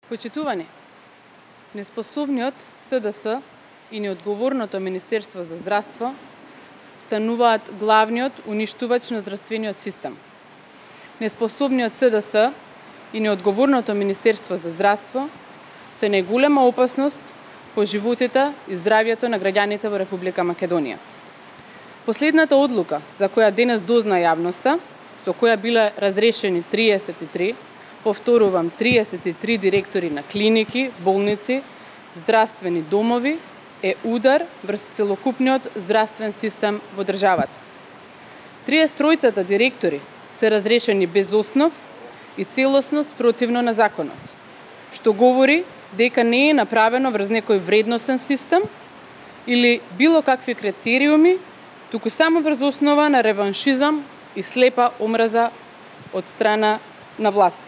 Почитувани, неспособниот СДС и неодговорното Министерство за здравство стануваат главниот уништувач на здравствениот систем. Неспособниот СДС и неодговорното Министерство за здравство се најголема опасност по животите и здравието на граѓаните во Република Македонија. Последната одлука за која денес дозна јавноста, со која биле разрешени 33, повторувам 33 директори на клиники, болници, здравствени домови, е удар врз целокупниот здравствен систем во државата. 33 директори се разрешени без основ и целосно спротивно на законот, што говори дека не е направено врз некој вредносен систем или било какви критериуми, туку само врз основа на реваншизам и слепа омраза од страна на власт.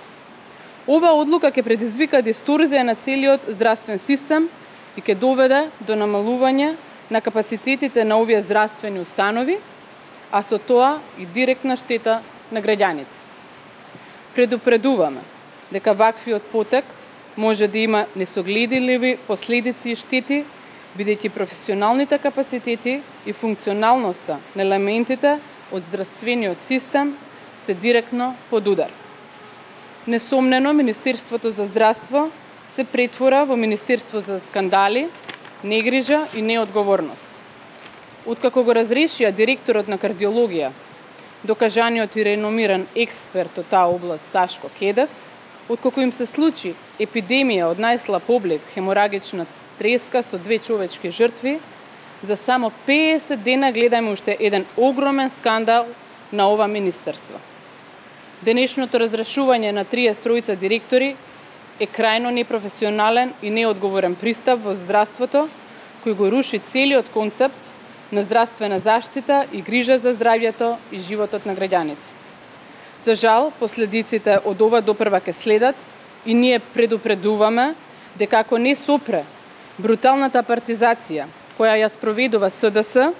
Ова одлука ќе предизвика дисторзија на целиот здравствен систем и ќе доведе до намалување на капацитетите на овие здравствени установи, а со тоа и директна штета на граѓаните. Предупредуваме дека ваквиот потек може да има несогледливи последици и штети, бидејќи професионалните капацитети и функционалноста на елементите од здравствениот систем се директно под удар. Несомнено, Министерството за здравство се претвора во Министерство за скандали, негрижа и неодговорност. Откако го разрешија директорот на кардиологија, докажаниот и реномиран експерт од таа област Сашко Кедев, откако им се случи епидемија од најслаб облик хеморагична треска со 2 човечки жртви, за само 50 дена гледаме уште еден огромен скандал на ова министерство. Денешното разрешување на 33 директори е крајно непрофесионален и неодговорен пристап во здравството, кој го руши целиот концепт на здравствена заштита и грижа за здравјето и животот на граѓаните. За жал, последиците од ова допрва ќе следат и ние предупредуваме дека ако не сопре бруталната партизација која ја спроведува СДС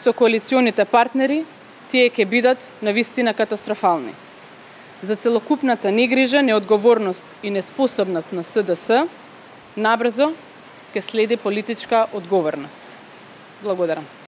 со коалиционите партнери, тие ќе бидат навистина катастрофални. За целокупната негрижа, неодговорност и неспособност на СДС, набрзо ќе следи политичка одговорност. Благодарам.